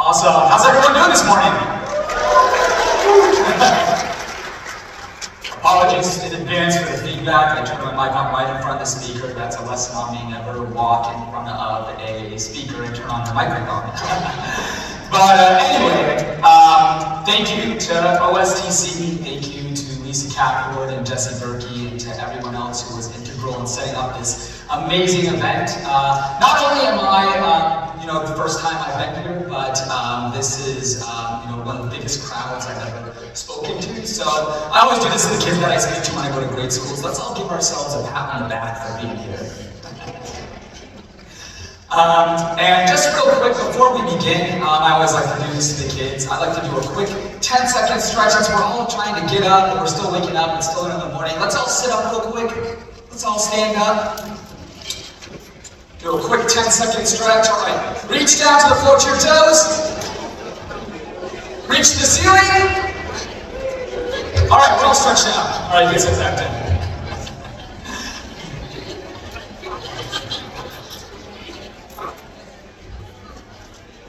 Awesome. How's everyone doing this morning? Apologies in advance for the feedback. I turned my mic on right in front of the speaker. That's a lesson on me. Never walk in front of a speaker and turn on your microphone. But anyway, thank you to OSTC. Thank you to Lisa Capwood and Jesse Berkey and to everyone else who was integral in setting up this amazing event. Not only am I the first time I've been here, but this is one of the biggest crowds I've ever spoken to. So I always do this to the kids that I speak to when I go to grade schools. Let's all give ourselves a pat on the back for being here. And just real quick before we begin, I always like to do this to the kids. I like to do a quick 10-second stretch as we're all trying to get up, but we're still waking up. It's still in the morning. Let's all sit up real quick. Let's all stand up. Do a quick 10-second stretch. All right. Reach down to the floor to your toes. Reach to the ceiling. All right, we're all stretched out. All right, you guys get back down.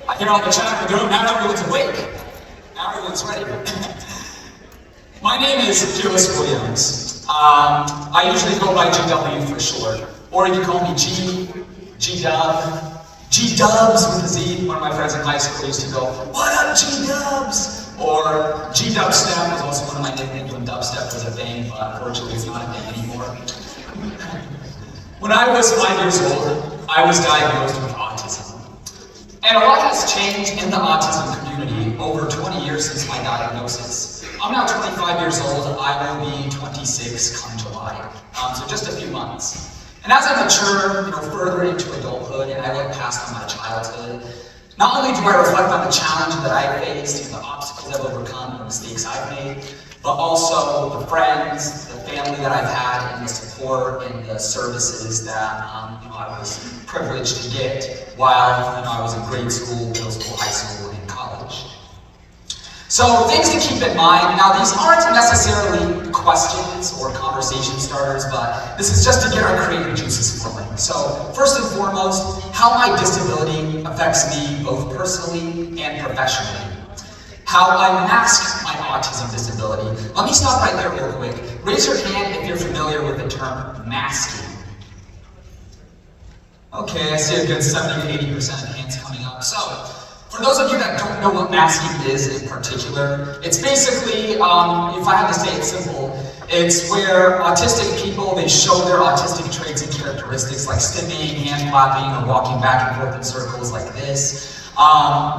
I hear all the chat in the room. Now everyone's awake. Now everyone's ready. My name is Lewis Williams. I usually go by GW for short. Or you can call me G-Dub, G-Dubs with a Z. One of my friends in high school used to go, "What up, G-Dubs?" Or G-Dubstep was also one of my nicknames when dubstep was a thing, but unfortunately it's not a thing anymore. When I was 5 years old, I was diagnosed with autism. And a lot has changed in the autism community over 20 years since my diagnosis. I'm now 25 years old. I will be 26 come July, so just a few months. And as I mature, further into adulthood, and I look past on my childhood, not only do I reflect on the challenge that I faced, and the obstacles I've overcome, the mistakes I've made, but also the friends, the family that I've had, and the support and the services that I was privileged to get while I was in grade school, middle school, high school, and college. So things to keep in mind. Now these aren't necessarily questions or conversation starters, but this is just to get our creative juices flowing. So first and foremost, how my disability affects me both personally and professionally. How I mask my autism disability. Let me stop right there real quick. Raise your hand if you're familiar with the term masking. Okay, I see a good 70 to 80% of hands coming up. So, for those of you that don't know what masking is in particular, it's basically, if I had to say it simple, it's where autistic people, they show their autistic traits and characteristics like stimming, hand clapping, or walking back and forth in circles like this.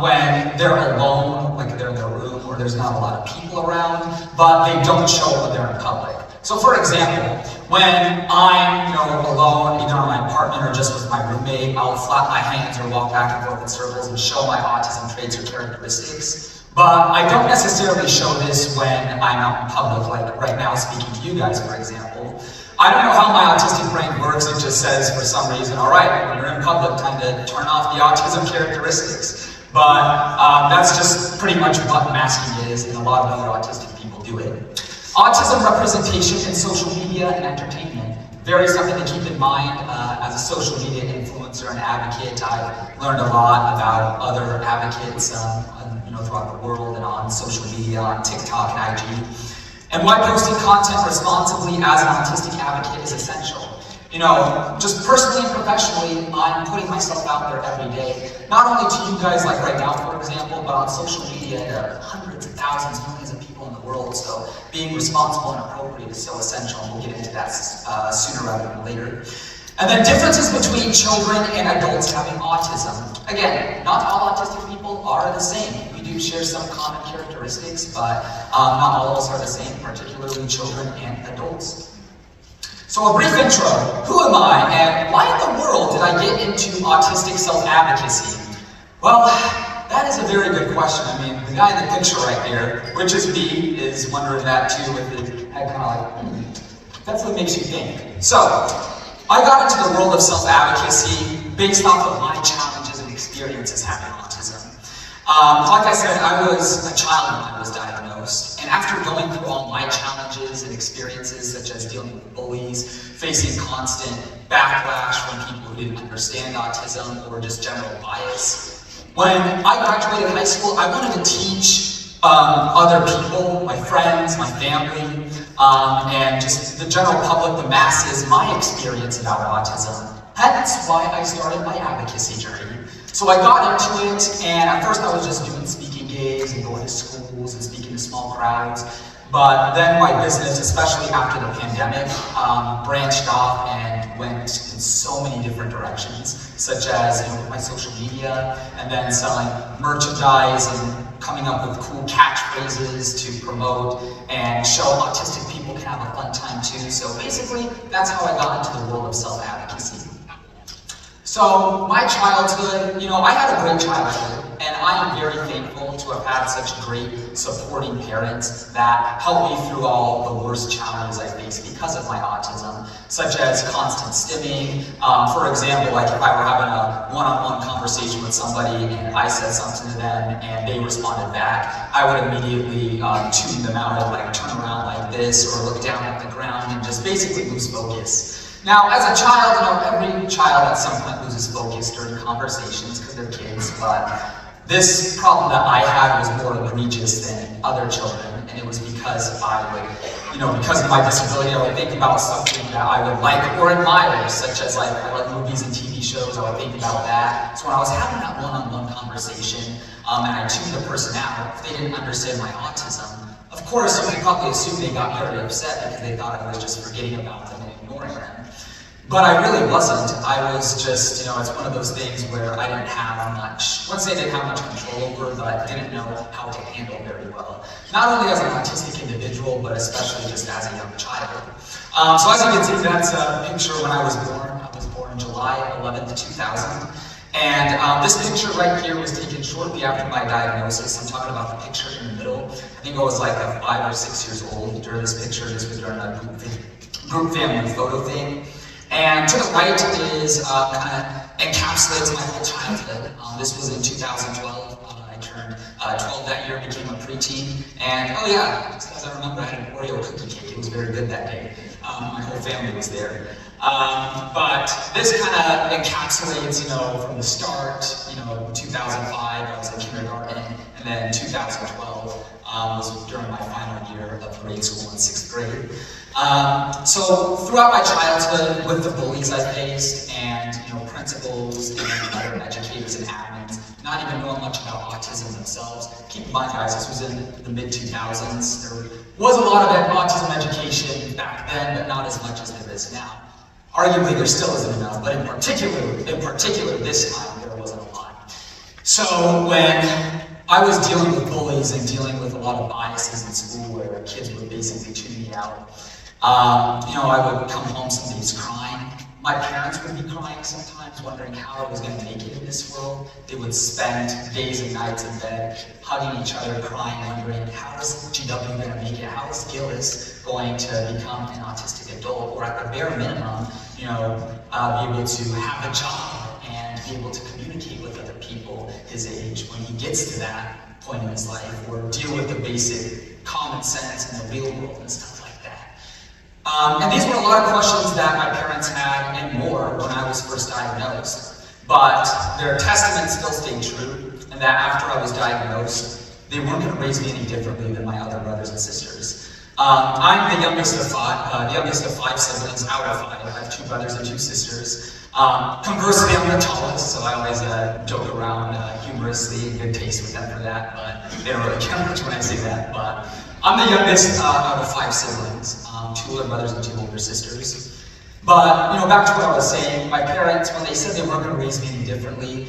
When they're alone, like they're in their room where there's not a lot of people around, but they don't show it when they're in public. So for example, when I'm alone, either in my apartment or just with my roommate, I'll flap my hands or walk back and forth in circles and show my autism traits or characteristics. But I don't necessarily show this when I'm out in public, like right now speaking to you guys, for example. I don't know how my autistic brain works. It just says for some reason, all right, when you're in public, time to turn off the autism characteristics. But that's just pretty much what masking is, and a lot of other autistic people do it. Autism representation in social media and entertainment. Very something to keep in mind. As a social media influencer and advocate, I've learned a lot about other advocates throughout the world and on social media, on TikTok and IG. And why posting content responsibly as an autistic advocate is essential. Just personally and professionally, I'm putting myself out there every day. Not only to you guys, like right now, for example, but on social media to hundreds of thousands, millions of people in the world. So being responsible and appropriate is so essential, and we'll get into that sooner rather than later. And then differences between children and adults having autism. Again, not all autistic people are the same. We do share some common characteristics, but not all of us are the same, particularly children and adults. So a brief intro. Who am I, and why in the world did I get into autistic self-advocacy? Well, that is a very good question. I mean, the guy in the picture right there, which is me, is wondering that too with his head kind of like, that's what makes you think. So, I got into the world of self-advocacy based off of my challenges and experiences having autism. Like I said, I was a child when I was diagnosed, and after going through all my challenges and experiences, such as dealing with bullies, facing constant backlash from people who didn't understand autism, or just general bias, When I graduated high school, I wanted to teach other people, my friends, my family, and just the general public, the masses, my experience about autism. Hence why I started my advocacy journey. So I got into it, and at first I was just doing speaking gigs and going to schools and speaking to small crowds. But then my business, especially after the pandemic, branched off and went in so many different directions, such as my social media, and then selling merchandise and coming up with cool catchphrases to promote and show autistic people can have a fun time too. So basically, that's how I got into the world of self-advocacy. So my childhood, I had a great childhood, and I am very thankful to have had such great supporting parents that helped me through all the worst challenges I faced because of my autism, such as constant stimming. For example, like if I were having a one-on-one conversation with somebody and I said something to them and they responded back, I would immediately tune them out and like turn around like this or look down at the ground and just basically lose focus. Now, as a child, every child at some point loses focus during conversations because they're kids, but this problem that I had was more egregious than other children, and it was because I would, because of my disability, I would think about something that I would like or admire, such as like, I like movies and TV shows, I would think about that. So when I was having that one-on-one conversation, and I tuned the person out, if they didn't understand my autism, of course, you could probably assume they got very upset because they thought I was just forgetting about them and ignoring them. But I really wasn't. I was just, it's one of those things where I didn't have much, I wouldn't say I didn't have much control over, but I didn't know how to handle very well. Not only as an autistic individual, but especially just as a young child. So as you can see, that's a picture when I was born. I was born July 11th, 2000. And this picture right here was taken shortly after my diagnosis. I'm talking about the picture in the middle. I think I was like 5 or 6 years old during this picture. This was during a group family photo thing. And to the right is kind of encapsulates my whole childhood. This was in 2012. I turned 12 that year, became a preteen. And oh yeah, just as I remember, I had an Oreo cookie cake. It was very good that day. My whole family was there. But this kind of encapsulates, from the start, 2005, I was in kindergarten, and then 2012 was during my final year of grade school in 6th grade. So throughout my childhood, with the bullies I faced, and principals and other educators and admins, not even knowing much about autism themselves. Keep in mind, guys, this was in the mid-2000s. There was a lot of autism education back then, but not as much as there is now. Arguably, there still isn't enough, but in particular, this time there wasn't a lot. So when I was dealing with bullies and dealing with a lot of biases in school where kids would basically tune me out, I would come home some days crying. My parents would be crying sometimes, wondering how I was going to make it in this world. They would spend days and nights in bed, hugging each other, crying, wondering, how is GW going to make it? How is Gillis going to become an autistic adult? Or at the bare minimum, be able to have a job and be able to communicate with other people his age when he gets to that point in his life, or deal with the basic common sense in the real world and stuff like that. And these were a lot of questions that my parents had and more when I was first diagnosed. But their testament still stayed true, and that after I was diagnosed, they weren't going to raise me any differently than my other brothers and sisters. I'm the youngest of 5 siblings out of 5. I have 2 brothers and 2 sisters. Conversely, I'm the tallest, so I always joke around humorously, good taste with them for that, but they don't really care much when I say that. But I'm the youngest out of 5 siblings, 2 older brothers and 2 older sisters. But, back to what I was saying, my parents, when they said they weren't going to raise me any differently,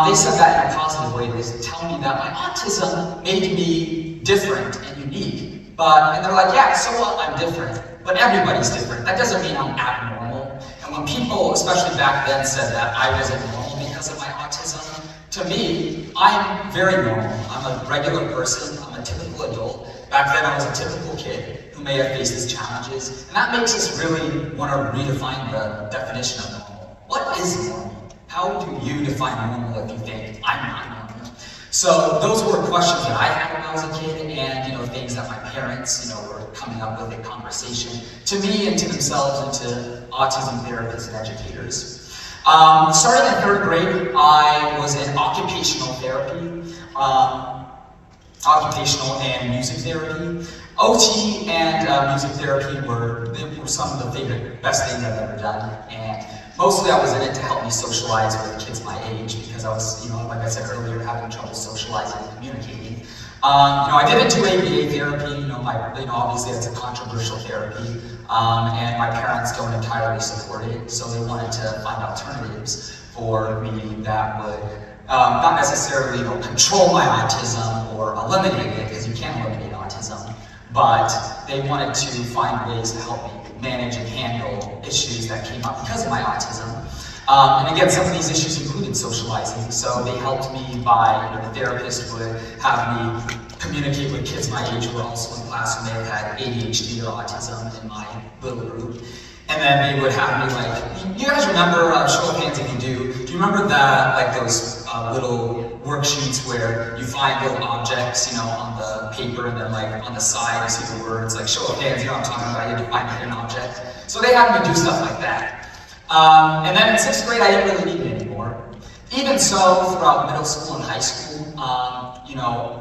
they said that in a positive way. They tell me that my autism made me different and unique. And they're like, yeah, so what? I'm different. But everybody's different. That doesn't mean I'm abnormal. And when people, especially back then, said that I wasn't normal because of my autism, to me, I'm very normal. I'm a regular person. I'm a typical adult. Back then, I was a typical kid who may have faced these challenges. And that makes us really want to redefine the definition of normal. What is normal? How do you define normal if you think I'm not normal? So those were questions that I had when I was a kid, and things that my parents, were coming up with in conversation to me and to themselves and to autism therapists and educators. Starting in 3rd grade, I was in occupational therapy, occupational and music therapy. OT and music therapy were some of the best things I've ever done. And mostly I was in it to help me socialize with kids my age because I was, like I said earlier, having trouble socializing and communicating. I didn't do ABA therapy, obviously it's a controversial therapy, and my parents don't entirely support it, so they wanted to find alternatives for me that would not necessarily control my autism or eliminate it, because you can't eliminate autism, but they wanted to find ways to help me manage and handle issues that came up because of my autism. And again, some of these issues included socializing, so they helped me by, the therapist would have me communicate with kids my age who were also in class who may have had ADHD or autism in my little group. And then they would have me you guys remember, show of hands if you do you remember that, those little worksheets where you find little objects, on the paper, and then on the side you see the words, show of hands, you know what I'm talking about, you have to find a hidden object. So they had me do stuff like that. And then in 6th grade, I didn't really need it anymore. Even so, throughout middle school and high school,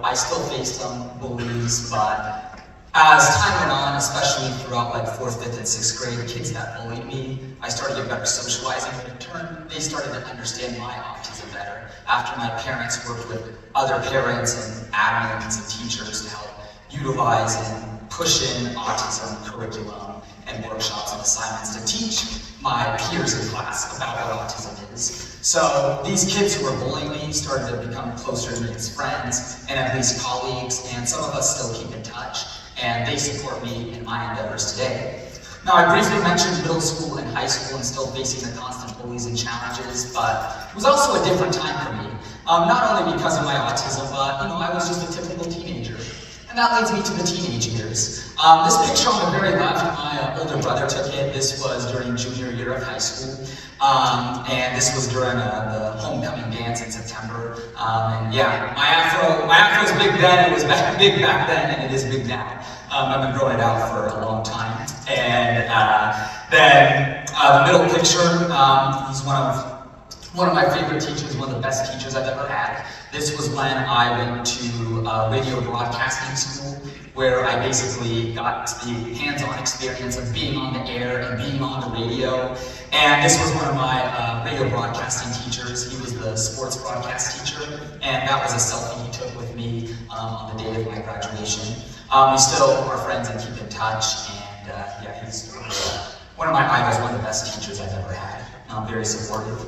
I still faced some bullies, but as time went on, especially throughout 4th, 5th, and 6th grade, kids that bullied me, I started to get better socializing, and in turn, they started to understand my autism better after my parents worked with other parents and admins and teachers to help utilize and push in autism curriculum and workshops and assignments to teach my peers in class about what autism is. So these kids who were bullying me started to become closer to me as friends and at least colleagues, and some of us still keep in touch, and they support me in my endeavors today. Now, I briefly mentioned middle school and high school and still facing the constant bullies and challenges, but it was also a different time for me. Not only because of my autism, but I was just a typical teenager. And that leads me to the teenage years. This picture on the very left, my older brother took it. This was during junior year of high school. And this was during the homecoming dance in September. And yeah, my afro was big then, it was big back then, and it is big now. I've been growing it out for a long time. And then the middle picture, he's one of my favorite teachers, one of the best teachers I've ever had. This was when I went to radio broadcasting school, where I basically got the hands-on experience of being on the air and being on the radio. And this was one of my radio broadcasting teachers. He was the sports broadcast teacher, and that was a selfie he took with me on the day of my graduation. We still are friends and keep in touch, and yeah, he's one of my idols, one of the best teachers I've ever had. Very supportive.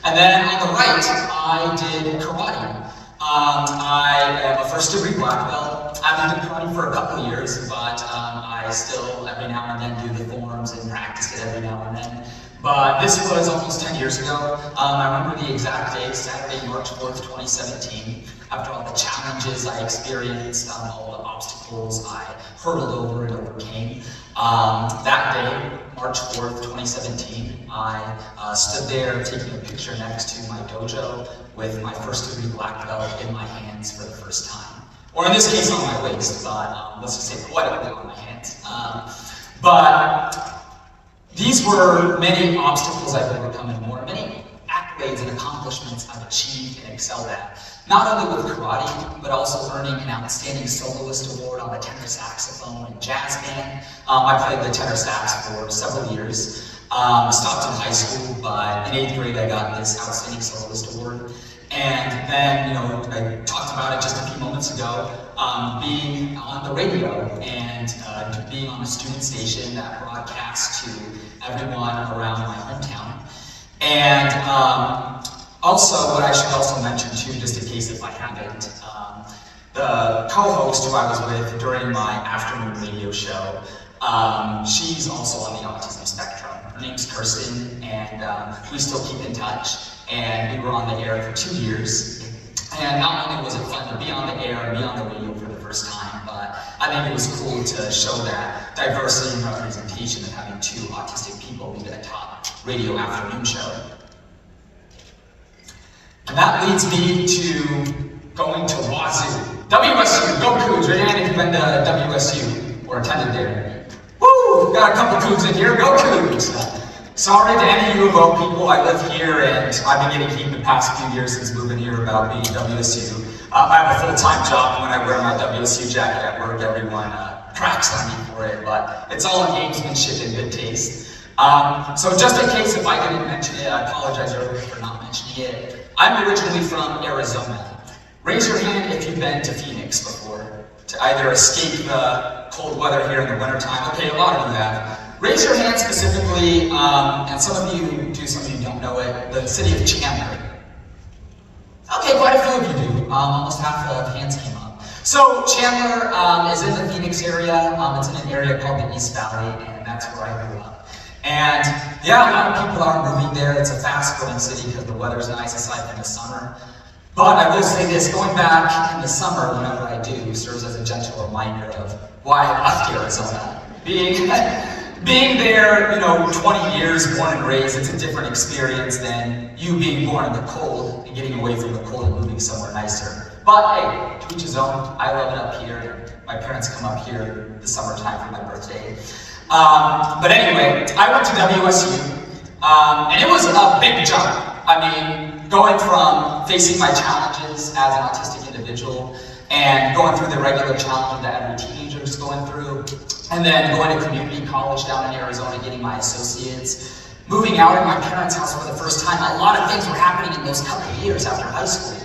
And then on the right, I did karate. I am a first degree black belt. I haven't done karate for a couple of years, but I still every now and then do the forms and practice it every now and then. But this was almost 10 years ago. I remember the exact date, Saturday, March 4th, 2017. After all the challenges I experienced, all the obstacles I hurdled over and overcame. That day, March 4th, 2017, I stood there taking a picture next to my dojo with my first degree black belt in my hands for the first time. Or in this case, on my waist, but let's just say poetically on my hands. But these were many obstacles I've overcome and more, many accolades and accomplishments I've achieved and excelled at. Not only with karate, but also earning an outstanding soloist award on the tenor saxophone and jazz band. I played the tenor sax for several years. Stopped in high school, but in 8th grade I got this outstanding soloist award. And then, I talked about it just a few moments ago, being on the radio and being on a student station that broadcasts to everyone around my hometown. And also, what I should also mention too, just in case if I haven't, the co-host who I was with during my afternoon radio show, she's also on the autism spectrum. Her name's Kirsten, and we still keep in touch. And we were on the air for 2 years. And not only was it fun to be on the air and be on the radio for the first time, but I think it was cool to show that diversity and representation of having 2 autistic people lead a top radio afternoon show. And that leads me to going to Wazoo. WSU, go Cougs. Raise your hand if you've been to WSU or attended there. Woo! Got a couple Cougs in here, go Cougs! Sorry to any U of O people, I live here and I've been getting heat the past few years since moving here about being WSU. I have a full-time job, and when I wear my WSU jacket at work, everyone cracks on me for it, but it's all gamesmanship and good taste. So just in case if I didn't mention it, I apologize earlier for not mentioning it. I'm originally from Arizona. Raise your hand if you've been to Phoenix before, to either escape the cold weather here in the wintertime. Okay, a lot of you have. Raise your hand specifically, and some of you do, some of you don't know it, the city of Chandler. Okay, quite a few of you do. Almost half of hands came up. So Chandler is in the Phoenix area. It's in an area called the East Valley, and that's where I grew up. And yeah, a lot of people are moving there. It's a fast-growing city because the weather's nice aside from the summer. But I will say this, going back in the summer, whenever I do, serves as a gentle reminder of why I left Arizona. Being there, 20 years, born and raised, it's a different experience than you being born in the cold and getting away from the cold and moving somewhere nicer. But hey, to each his own. I love it up here. My parents come up here the summertime for my birthday. But anyway, I went to WSU, and it was a big jump. I mean, going from facing my challenges as an autistic individual and going through the regular challenges that every teenager is going through, and then going to community college down in Arizona, getting my associates, moving out of my parents' house for the first time. A lot of things were happening in those couple of years after high school.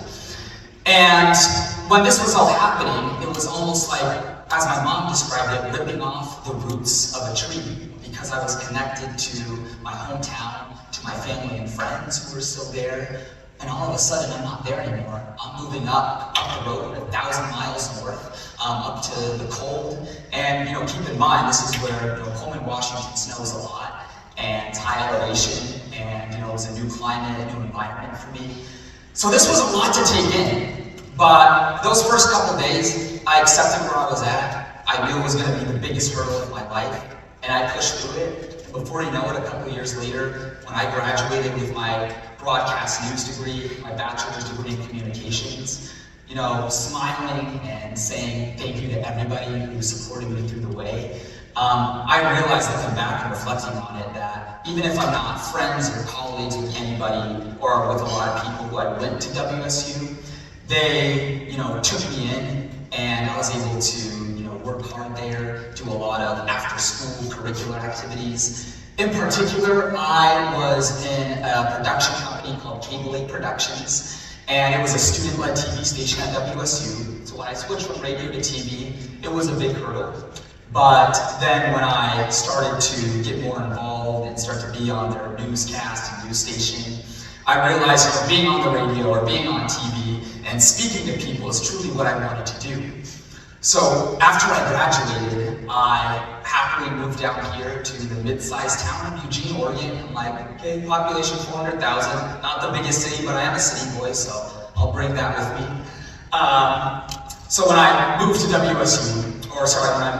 And when this was all happening, it was almost like, as my mom described it, ripping off the roots of a tree, because I was connected to my hometown, to my family and friends who were still there. And all of a sudden, I'm not there anymore. I'm moving up the road 1,000 miles north, up to the cold. And keep in mind, this is where Pullman, Washington snows a lot, and it's high elevation, and it was a new climate, a new environment for me. So this was a lot to take in. But those first couple of days, I accepted where I was at. I knew it was going to be the biggest hurdle of my life, and I pushed through it. And before you know it, a couple of years later, when I graduated with my broadcast news degree, my bachelor's degree in communications, smiling and saying thank you to everybody who supported me through the way, I realized, looking back and reflecting on it, that even if I'm not friends or colleagues with anybody or with a lot of people who I went to WSU, they, took me in, and I was able to, work hard there, do a lot of after-school curricular activities. In particular, I was in a production company called Cable 8 Productions, and it was a student-led TV station at WSU. So when I switched from radio to TV, it was a big hurdle. But then when I started to get more involved and start to be on their newscast and news station, I realized being on the radio or being on TV and speaking to people is truly what I wanted to do. So after I graduated, I happily moved down here to the mid-sized town of Eugene, Oregon. I'm like, okay, population 400,000, not the biggest city, but I am a city boy, so I'll bring that with me. So when I moved to when I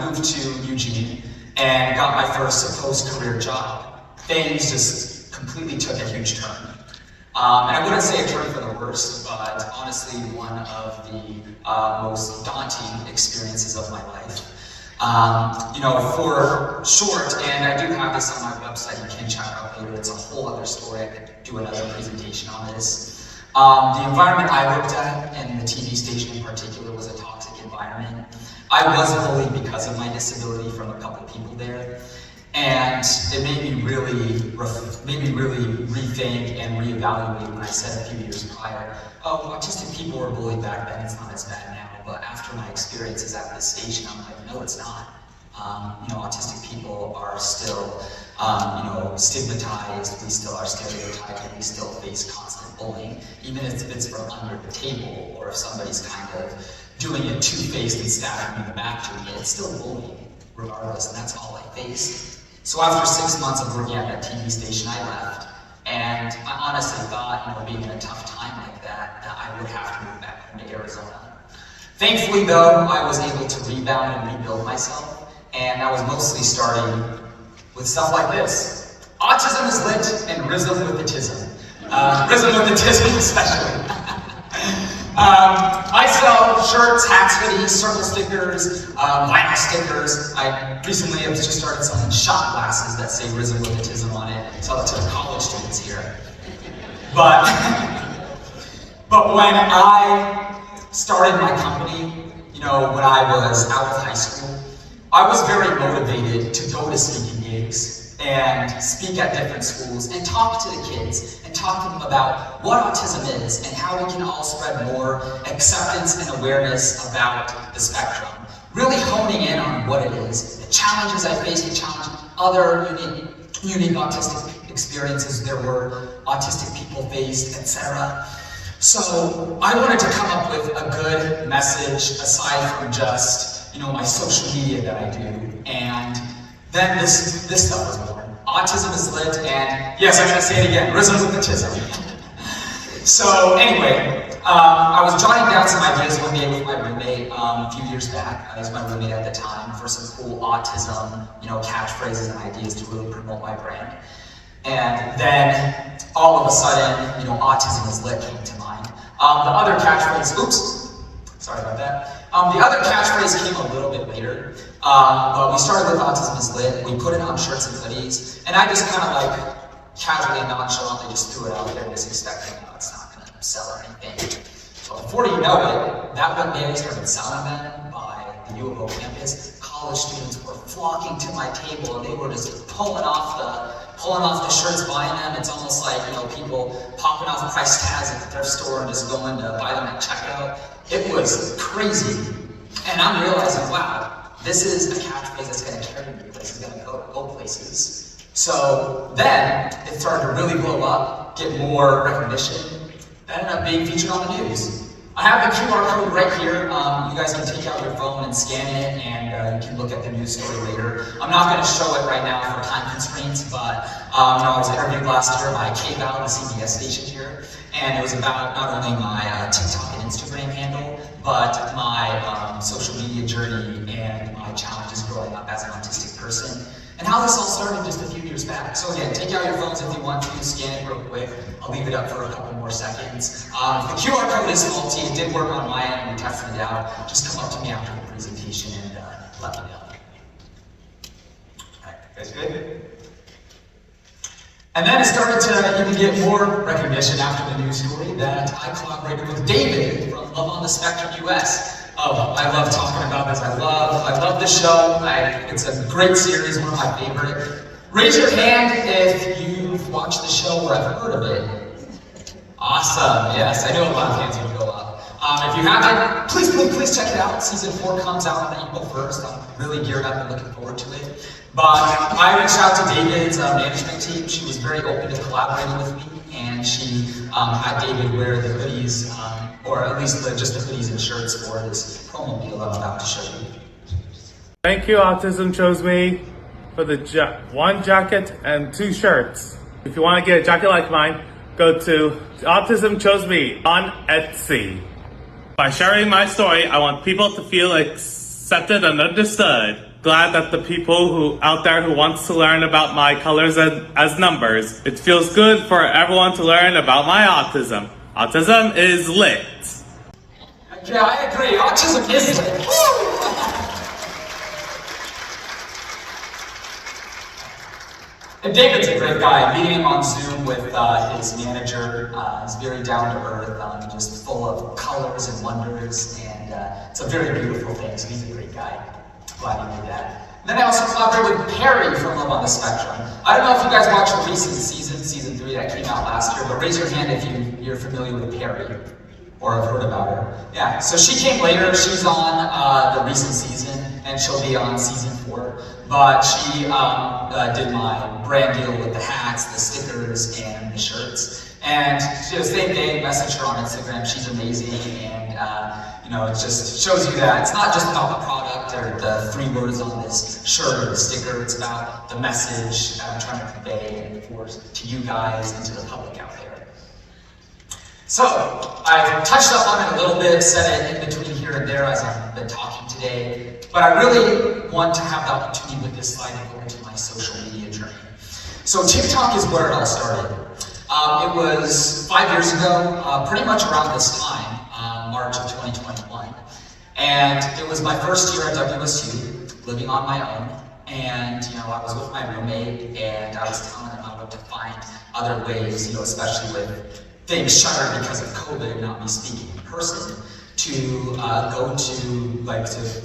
moved to Eugene and got my first supposed career job, things just completely took a huge turn. And I wouldn't say a turn for the worst, but honestly one of the most daunting experiences of my life. For short, and I do have this on my website, you can check out later, it's a whole other story, I could do another presentation on this. The environment I worked at, and the TV station in particular, was a toxic environment. I was bullied because of my disability from a couple people there. And it made me really rethink and reevaluate when I said a few years prior, oh, autistic people were bullied back then, it's not as bad now. But after my experiences at this station, I'm like, no, it's not. Autistic people are still, stigmatized, we still are stereotyped, and we still face constant bullying, even if it's from under the table, or if somebody's kind of doing it two-faced and stabbing me in the back doing it, it's still bullying, regardless, and that's all I faced. So after 6 months of working at that TV station, I left, and I honestly thought, being in a tough time like that I would have to move back home to Arizona. Thankfully, though, I was able to rebound and rebuild myself, and I was mostly starting with stuff like this. Autism is lit, and rhythm with the tism. Rhythm with the tism, especially. I sell shirts, hats, hoodies, circle stickers, vinyl stickers. I recently have just started selling shot glasses that say Risen with Autism on it. Sell it to the college students here. But, but when I started my company, you know, when I was out of high school, I was very motivated to go to speaking gigs and speak at different schools and talk to the kids and talk to them about what autism is and how we can all spread more acceptance and awareness about the spectrum. Really honing in on what it is, the challenges I faced, the challenge other unique autistic experiences there were, autistic people faced, etc. So I wanted to come up with a good message aside from just, you know, my social media that I do. And then this stuff was born. Autism is lit, and yes, I'm going to say it again, Risen with Autism. So anyway, I was jotting down some ideas one day with my roommate a few years back. I was my roommate at the time for some cool autism, you know, catchphrases and ideas to really promote my brand. And then all of a sudden, you know, Autism is lit came to mind. The other catchphrase, oops, sorry about that. The other catchphrase came a little bit later. But we started with Autism is lit. We put it on shirts and hoodies, and I just kind of like casually and nonchalantly just threw it out there, just expecting, oh, it's not going to sell or anything. But before you know it, that one day I started selling them by the U of O campus. College students were flocking to my table, and they were just pulling off the shirts, buying them. It's almost like, you know, people popping off price tags at the thrift store and just going to buy them at checkout. It was crazy, and I'm realizing, wow, this is a catchphrase that's going to carry me places, going to go places. So then it started to really blow up, get more recognition. That ended up being featured on the news. I have the QR code right here. You guys can take out your phone and scan it, and you can look at the news story later. I'm not going to show it right now for time constraints, but I was interviewed last year by KVAL, the CBS station here, and it was about not only my TikTok and Instagram handle, but my social media journey and my challenges growing up as an autistic person, and how this all started just a few years back. So again, take out your phones if you want to, scan it real quick. I'll leave it up for a couple more seconds. The QR code is faulty. It did work on my end. We tested it out. Just come up to me after the presentation and let me know. All right, guys good? And then it started to even get more recognition after the news story that I collaborated with David from Love on the Spectrum US. Oh, I love talking about this. I love the show. It's a great series, one of my favorite. Raise your hand if you've watched the show or have heard of it. Awesome, yes, I know a lot of hands would go up. If you haven't, please check it out. Season 4 comes out on April 1st. I'm really geared up and looking forward to it. But I reached out to David's management team. She was very open to collaborating with me, and she had David wear the hoodies, or at least just the hoodies and shirts for this promo deal I'm about to show you. Thank you, AutismChoseMe, for the one jacket and 2 shirts. If you want to get a jacket like mine, go to AutismChoseMe on Etsy. By sharing my story, I want people to feel accepted and understood. Glad that the people who out there who wants to learn about my colors as numbers, it feels good for everyone to learn about my autism. Autism is lit. Yeah, I agree. Autism is lit. And David's a great guy. Meeting him on Zoom with his manager, he's very down to earth, just full of colors and wonders, and it's a very beautiful thing. So he's a great guy. Glad he did that. And then I also collaborated with Perry from Love on the Spectrum. I don't know if you guys watched the recent season 3 that came out last year, but raise your hand if you're familiar with Perry or have heard about her. Yeah, so she came later. She's on the recent season, and she'll be on season 4. But she did my brand deal with the hats, the stickers, and the shirts. And she the same day, messaged her on Instagram. She's amazing, and you know, it just shows you that it's not just about the product or the 3 words on this shirt or the sticker. It's about the message that I'm trying to convey and enforce to you guys and to the public out there. So I've touched up on it a little bit, said it in between here and there as I've been talking today, but I really want to have the opportunity with this slide to go into my social media journey. So TikTok is where it all started. It was 5 years ago, pretty much around this time, March of 2021. And it was my first year at WSU, living on my own. And, I was with my roommate, and I was telling him I wanted to find other ways, especially with things shuttered because of COVID and not me speaking in person, to go to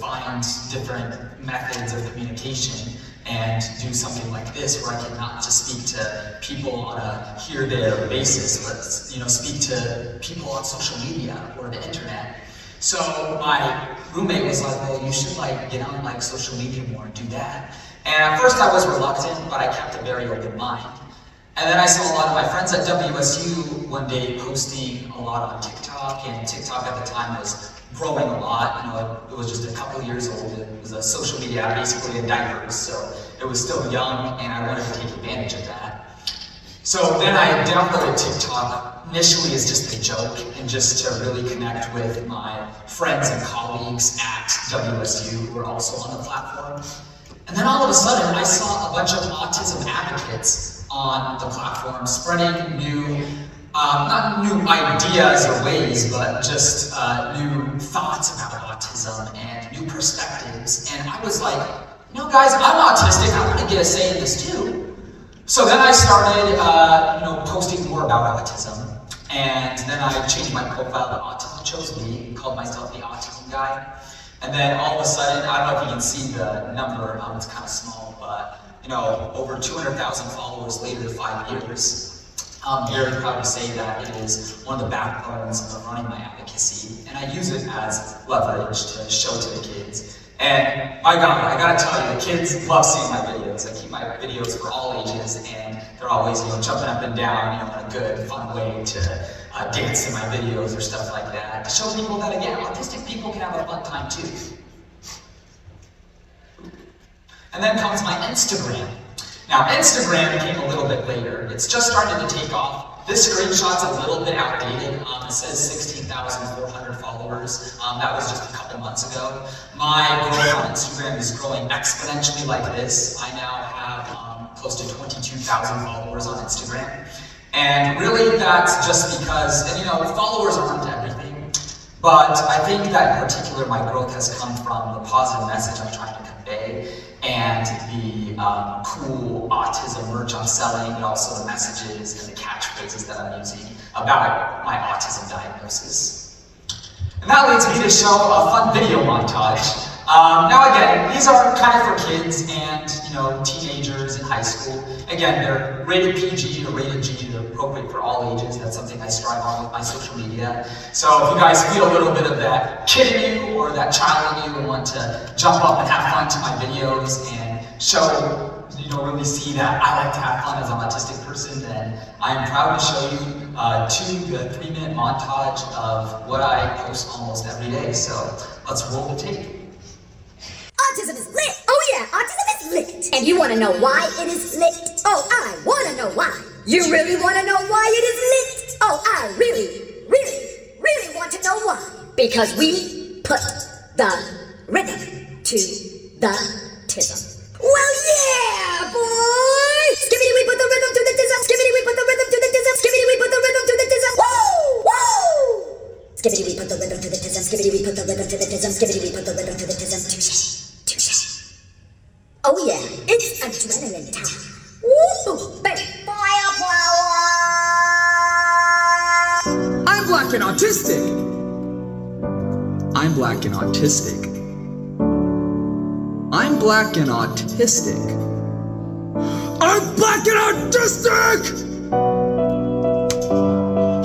find different methods of communication and do something like this where I can not just speak to people on a here-there basis, but speak to people on social media or the internet. So my roommate was like, well, you should get on social media more and do that. And at first I was reluctant, but I kept a very open mind. And then I saw a lot of my friends at WSU one day posting a lot on TikTok, and TikTok at the time was growing a lot. It was just a couple years old. It was a social media app basically in diapers, so it was still young, and I wanted to take advantage of that. So then I downloaded TikTok initially as just a joke and just to really connect with my friends and colleagues at WSU who were also on the platform. And then all of a sudden I saw a bunch of autism advocates on the platform spreading new, not new ideas or ways, but just new thoughts about autism and new perspectives. And I was like, guys, I'm autistic, I want to get a say in this too. So then I started, posting more about autism. And then I changed my profile to AutismChoseMe and called myself the Autism Guy. And then all of a sudden, I don't know if you can see the number, it's kind of small, but over 200,000 followers later, 5 years. I'm very proud to say that it is one of the backbones of running my advocacy, and I use it as leverage to show to the kids. And my God, I gotta tell you, the kids love seeing my videos. I keep my videos for all ages, and they're always, jumping up and down, in a good, fun way to dance in my videos or stuff like that, to show people that, again, autistic people can have a fun time too. And then comes my Instagram. Now, Instagram came a little bit later. It's just starting to take off. This screenshot's a little bit outdated. It says 16,400 followers. That was just a couple months ago. My growth on Instagram is growing exponentially like this. I now have close to 22,000 followers on Instagram. And really that's just because, followers aren't everything, but I think that in particular my growth has come from the positive message I'm trying to convey and the cool autism merch I'm selling, and also the messages and the catchphrases that I'm using about my autism diagnosis. And that leads me to show a fun video montage. Now again, these are kind of for kids and teenagers in high school. Again, they're rated PG or rated G, they're appropriate for all ages. That's something I strive on with my social media. So if you guys feel a little bit of that kid in you or that child in you and want to jump up and have fun to my videos and show, really see that I like to have fun as an autistic person, then I am proud to show you a 2 to 3 minute montage of what I post almost every day. So let's roll the tape. Autism is lit! Oh yeah, autism is lit! And you want to know why it is lit? Oh, I want to know why! You really want to know why it is lit? Oh, I really, really, really want to know why! Because we put the rhythm to the tism. Well, yeah, boy! Skibbity, we put the rhythm to the tism! Skibbity, we put the rhythm to the tism! Skibbity, we put the rhythm to the tism! Woo! Woo! Skibbity, we put the rhythm to the tism! Skibbity, we put the rhythm to the tism! Skibbity, we put the rhythm to the tism! Touche! Oh yeah, it's adrenaline time! Woo! Baby! Fire power! I'm black and autistic! I'm black and autistic. I'm black and autistic. I'm black and autistic!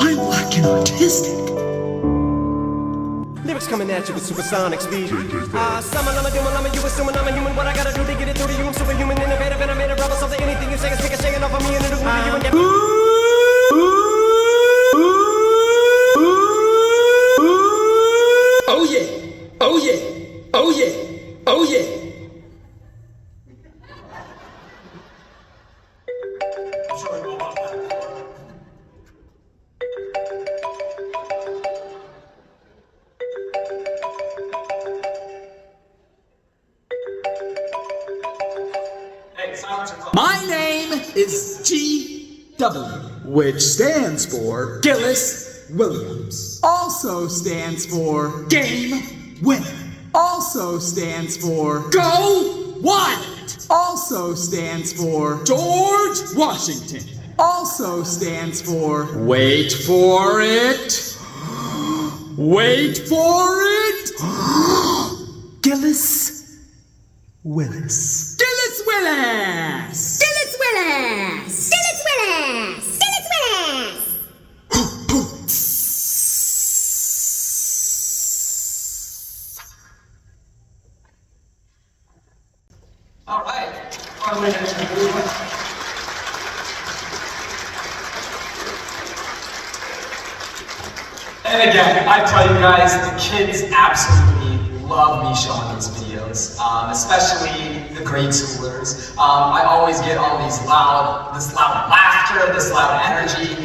I'm black and autistic. Lyrics coming at you with supersonic speed. You assuming I'm a human. What I gotta do to get it through to you? I'm superhuman, innovative, and I made a rebel. So that anything you say is taking shaking off of me and it'll move you and get. Oh yeah! Oh yeah! Oh yeah! Oh yeah! My name is GW, which stands for Gillis Williams. Also stands for Game Winner. Also stands for Go Wild. Also stands for George Washington. Also stands for Wait for it. Wait for it. Gillis Willis. Gillis Willis. Gillis Willis! Gillis Willis! Gillis Willis! All right. Finally, and again, I tell you guys, the kids absolutely love me showing these videos, especially the grade schoolers. I always get all this loud laughter, this loud energy.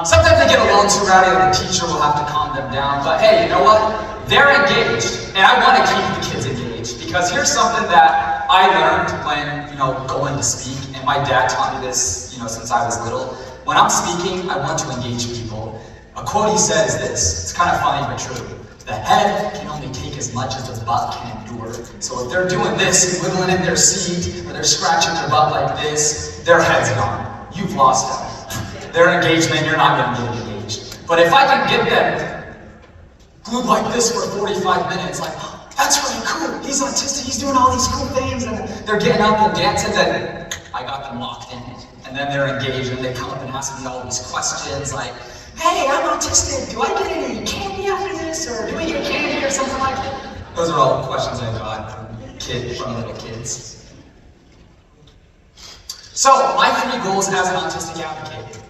Sometimes they get a little too rowdy and the teacher will have to calm them down. But hey, you know what? They're engaged, and I want to keep the kids engaged because here's something that I learned when, going to speak, and my dad taught me this, since I was little. When I'm speaking, I want to engage people. A quote he said is this, it's kind of funny but true. The head can only take as much as the butt can endure. So if they're doing this and wiggling in their seat, or they're scratching their butt like this, their head's gone. You've lost them. Their engagement, you're not going to get engaged. But if I can get them glued like this for 45 minutes, like, that's really cool, he's autistic, he's doing all these cool things, and they're getting up and dancing, then I got them locked in. And then they're engaged, and they come up and ask me all these questions like, hey, I'm autistic, do I get any candy after this, or do we get candy or something like that? Those are all questions I got from little kids. So, my 3 goals as an autistic advocate.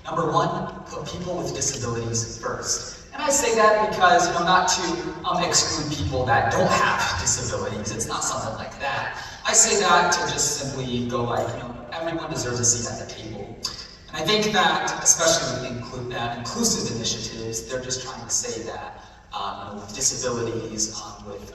Number 1, put people with disabilities first. And I say that because, not to exclude people that don't have disabilities. It's not something like that. I say that to just simply go like, everyone deserves a seat at the table. And I think that, especially with inclusive initiatives, they're just trying to say that with disabilities, with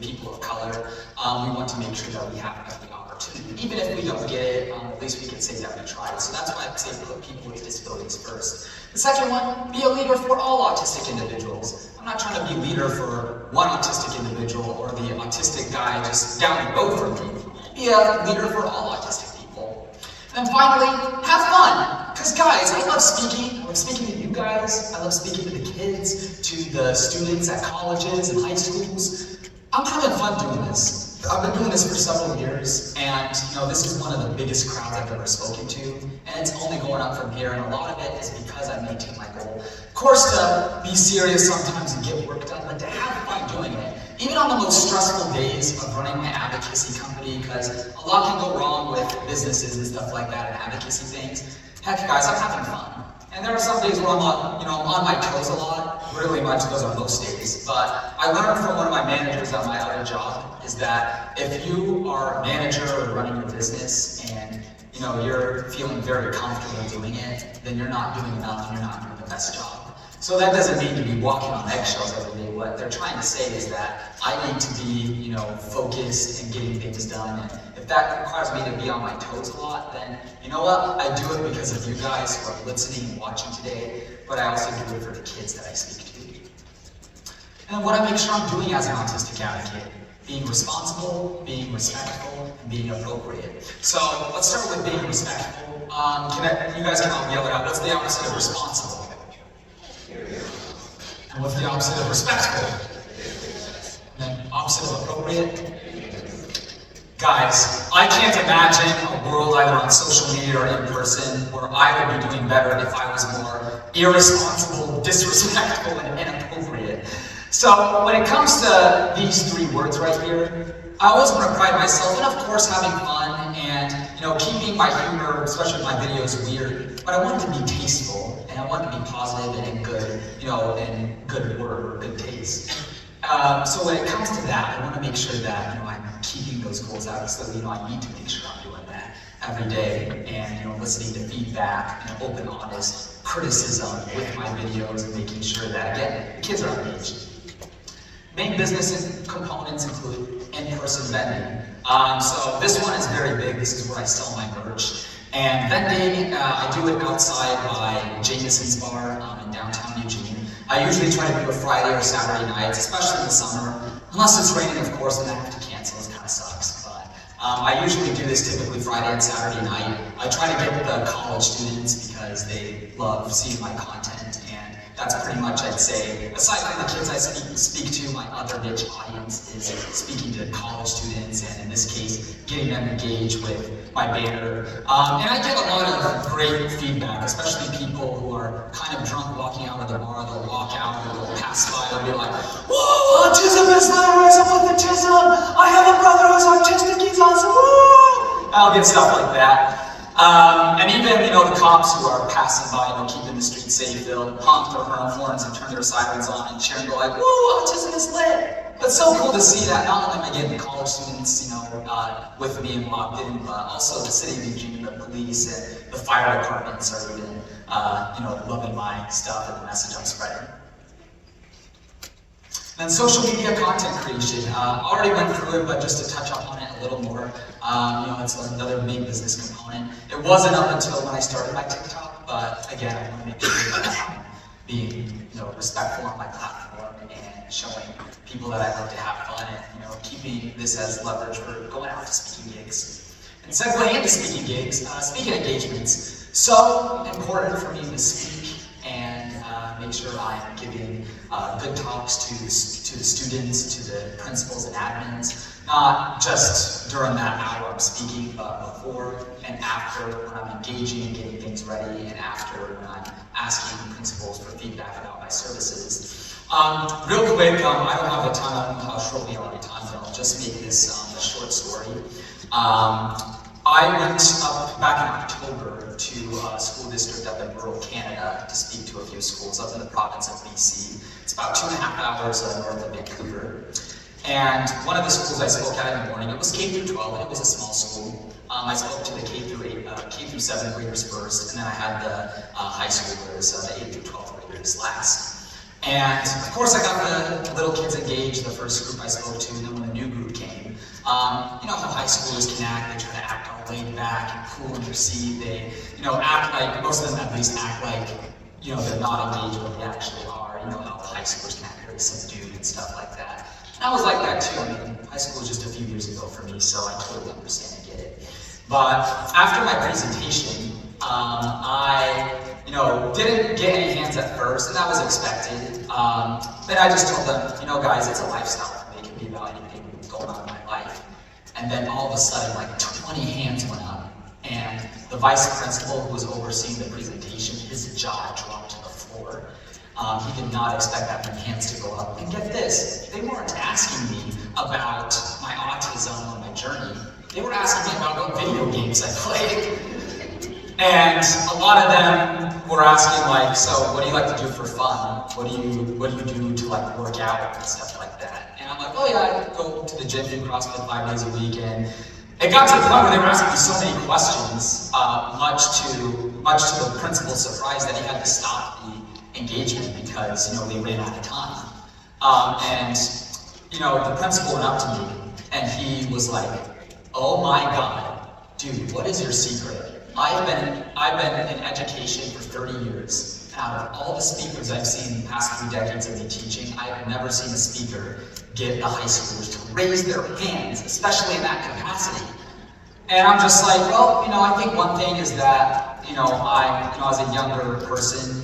people of color, we want to make sure that we have every opportunity. Even if we don't get it, at least we can say that we tried. So that's why I say put people with disabilities first. The second one, be a leader for all autistic individuals. I'm not trying to be a leader for one autistic individual or the autistic guy just down the road from me. Be a leader for all autistic people. And finally, have fun. Because guys, I love speaking. I love speaking to you guys. I love speaking to the kids, to the students at colleges and high schools. I'm having fun doing this. I've been doing this for several years, and this is one of the biggest crowds I've ever spoken to, and it's only going up from here, and a lot of it is because I maintain my goal. Of course, to be serious sometimes and get work done, but to have fun doing it. Even on the most stressful days of running my advocacy company, because a lot can go wrong with businesses and stuff like that and advocacy things. Heck, guys, I'm having fun. And there are some days where I'm on my toes a lot. Really much, those are most days. But I learned from one of my managers at my other job is that if you are a manager or running your business and you're feeling very comfortable doing it, then you're not doing enough and you're not doing the best job. So that doesn't mean to be walking on eggshells every day. What they're trying to say is that I need to be, focused and getting things done. And if that requires me to be on my toes a lot, then you know what? I do it because of you guys who are listening and watching today, but I also do it for the kids that I speak to. And what I make sure I'm doing as an autistic advocate, being responsible, being respectful, and being appropriate. So let's start with being respectful. You guys can all yell it out. What's the opposite of responsible? And what's the opposite of respectful? And then opposite of appropriate? Guys, I can't imagine a world either on social media or in person where I would be doing better if I was more irresponsible, disrespectful, and inappropriate. So when it comes to these 3 words right here, I always want to pride myself in, of course, having fun and keeping my humor, especially my videos, weird. But I want it to be tasteful, and I want it to be positive and in good, and good word, good taste. So when it comes to that, I want to make sure that I'm keeping those goals out. So I need to make sure I'm doing that every day, and listening to feedback and open, honest criticism with my videos, and making sure that again, the kids are engaged. Main business components include in-person vending. So this one is very big. This is where I sell my merch. And vending, I do it outside by Jameson's Bar in downtown Eugene. I usually try to do it Friday or Saturday nights, especially in the summer. Unless it's raining, of course, then I have to cancel. It kind of sucks. But I usually do this typically Friday and Saturday night. I try to get the college students because they love seeing my content, and that's pretty much, I'd say, aside from the kids I speak to, my other niche audience is speaking to college students, and in this case, getting them engaged with my banner. And I get a lot of great feedback, especially people who are kind of drunk walking out of the bar. They'll walk out and they'll pass by and be like, "Whoa, autism is hilarious, I'm with autism! I have a brother who's autistic, he's awesome, woo!" I'll get stuff like that. And even, the cops who are passing by, keeping the streets safe, they'll honk their horns and turn their sirens on and cheer and go like, "Woo, autism is lit!" It's so cool to see that. Not only am I getting college students, with me and locked in, but also the city of Eugene, the police, and the fire departments are even, loving my stuff and the message I'm spreading. And social media content creation. Already went through it, but just to touch up on it a little more, it's another big business component. It wasn't up until when I started my TikTok, but again, I want to make sure that I'm being, respectful on my platform and showing people that I like to have fun and, keeping this as leverage for going out to speaking gigs. And segue into speaking gigs, speaking engagements. So important for me to speak and make sure I'm giving good talks to the students, to the principals and admins, not just during that hour I'm speaking, but before and after when I'm engaging and getting things ready, and after when I'm asking principals for feedback about my services. Real quick, I don't have the time, I don't know how short we are on time, but I'll just make this a short story. I went up back in October to a school district up in rural Canada to speak to a few schools up in the province of BC. It's about 2.5 hours north of Vancouver. And one of the schools I spoke at in the morning, it was K through 12, and it was a small school. I spoke to the K through 7 graders first, and then I had the high schoolers, the 8 through 12 graders last. And of course I got the little kids engaged, the first group I spoke to, and then when the new group came, how high schoolers can act, they try to act all laid back and cool in their seat, they, act like, most of them at least act like, they're not engaged what they actually are, how high schoolers can act very subdued and stuff like that. And I was like that too. High school was just a few years ago for me, so I totally understand and get it. But after my presentation, I didn't get any hands at first, and that was expected. But I just told them, guys, it's a lifestyle for me. It can be about anything going on in my life. And then all of a sudden, like 20 hands went up, and the vice principal who was overseeing the presentation, his jaw dropped to the floor. He did not expect that many hands to go up. And get this, they weren't asking me about my autism or my journey. They were asking me about what video games I played. And a lot of them were asking like, so what do you like to do for fun? What do you do to like work out and stuff like that? And I'm like, oh yeah, I go to the gym, do CrossFit 5 days a week. And it got to the point where they were asking me so many questions, much to the principal's surprise that he had to stop the engagement because, they ran out of time. The principal went up to me and he was like, oh my God, dude, what is your secret? I've been in education for 30 years. Out of all the speakers I've seen in the past 3 decades of me teaching, I have never seen a speaker get the high schoolers to raise their hands, especially in that capacity. And I'm just like, well, I think one thing is that, as a younger person,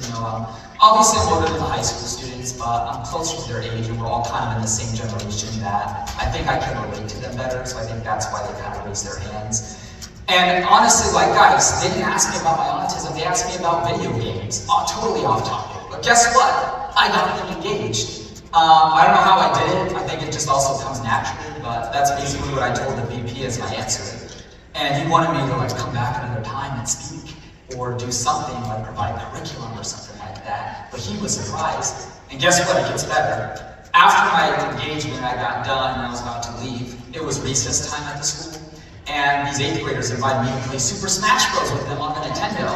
obviously I'm older than the high school students, but I'm closer to their age, and we're all kind of in the same generation that I think I can relate to them better, so I think that's why they kind of raise their hands. And honestly, guys, they didn't ask me about my autism, they asked me about video games. Totally off topic. But guess what? I got them engaged. I don't know how I did it. I think it just also comes naturally, but that's basically what I told the VP as my answer. And he wanted me to come back another time and speak, or do something like provide curriculum or something like that. But he was surprised. And guess what? It gets better. After my engagement, I got done and I was about to leave. It was recess time at the school. And these 8th graders invited me to play Super Smash Bros. With them on the Nintendo.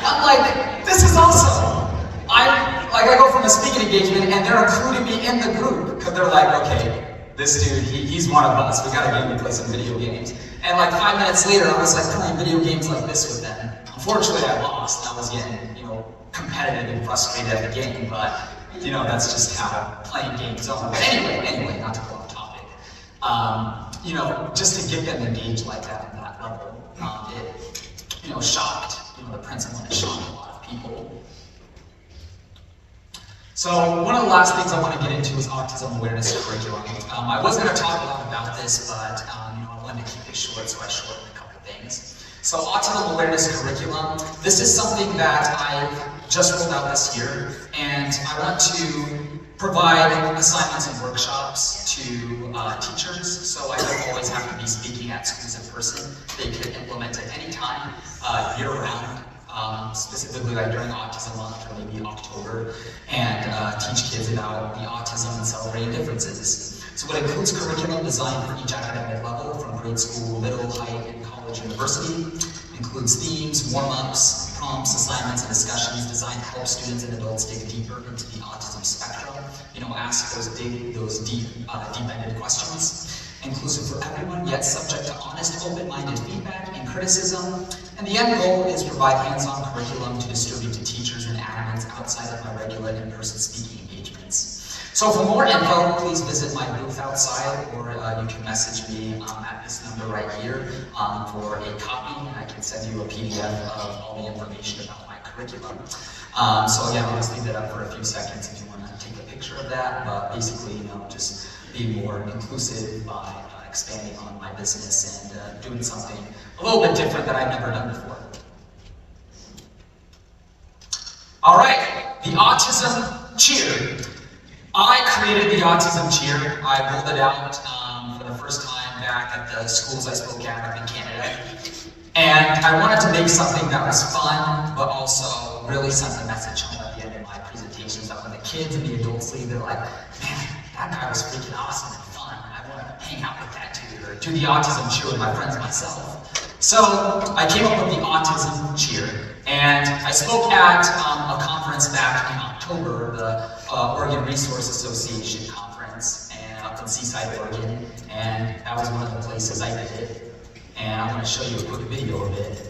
I'm like, this is awesome! I go from a speaking engagement and they're including me in the group. Because they're like, okay, this dude, he's one of us. We gotta get him to play some video games. And 5 minutes later, I was playing video games like this with them. Unfortunately, I lost. I was getting, competitive and frustrated at the game. But, that's just how playing games are. But anyway, not to go on. you know, just to get them engaged like that at that level, it, you know, shocked, you know, the principal, and it shocked a lot of people. So one of the last things I want to get into is autism awareness curriculum. I was going to talk a lot about this, but you know, I wanted to keep it short, so I shortened a couple things. So autism awareness curriculum, this is something that I just rolled out this year, and I want to provide assignments and workshops to teachers, so I don't always have to be speaking at schools in person. They can implement at any time, year-round. Specifically like during Autism Month or maybe October, and teach kids about the autism and celebrating differences. So it includes curriculum designed for each academic level, from grade school, middle, high, and college, university. Includes themes, warm-ups, prompts, assignments, and discussions designed to help students and adults dig deeper into the autism spectrum. You know, ask those deep-ended questions. Inclusive for everyone, yet subject to honest, open-minded feedback and criticism. And the end goal is to provide hands-on curriculum to distribute to teachers and admins outside of my regular in-person speaking engagements. So for more info, please visit my booth outside, or you can message me at this number right here for a copy, and I can send you a PDF of all the information about my curriculum. So again, I'll just leave that up for a few seconds if you want to take a picture of that, but basically, you know, just be more inclusive by expanding on my business and doing something a little bit different that I've never done before. All right, the Autism Cheer. I created the Autism Cheer. I rolled it out for the first time back at the schools I spoke at up in Canada. And I wanted to make something that was fun, but also really sent the message home at the end of my presentations that when the kids and the adults leave, they're like, man, that guy was freaking awesome and fun. I want to hang out with that dude, or do the Autism Cheer with my friends myself. So I came up with the Autism Cheer, and I spoke at a conference back in October, the Oregon Resource Association conference, and up in Seaside, Oregon, and that was one of the places I did it. And I'm going to show you a quick video of it.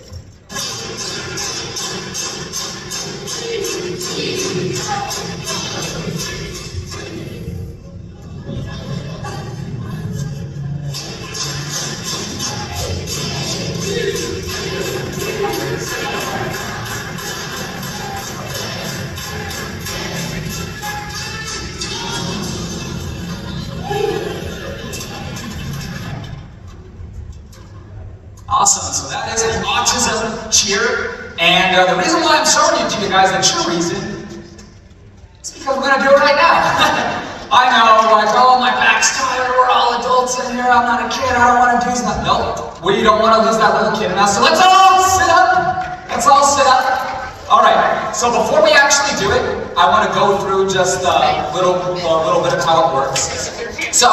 Awesome, so that is the Autism Cheer, and the reason why I'm showing it to you guys, the true reason, is because we're going to do it right now. I know, like, oh, my back's tired, we're all adults in here, I'm not a kid, I don't want to do that. No, we don't want to lose that little kid in us, so let's all sit up. Let's all sit up. All right, so before we actually do it, I want to go through just a little bit of how it works. So,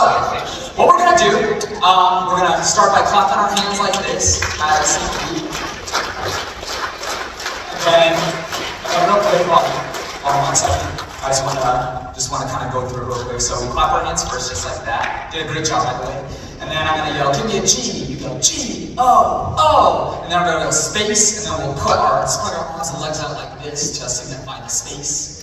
what we're going to do, we're going to start by clapping our hands like this, as and real quick, hold on 1 second. I just want to kind of go through it real quick. So we clap our hands first, just like that. Did a great job, by the way. And then I'm going to yell, give me a G. You go, G, O, O. And then I'm going to go space, and then we'll put our arms and legs out like this to signify the space.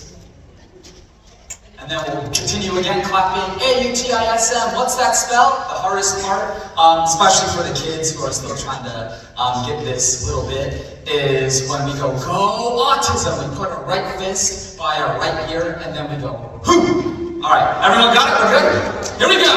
And then we'll continue again clapping, A-U-T-I-S-M. What's that spell? The hardest part, especially for the kids who are still trying to get this little bit, is when we go autism. We put our right fist by our right ear, and then we go, hoo. All right, everyone got it? We're good? Here we go.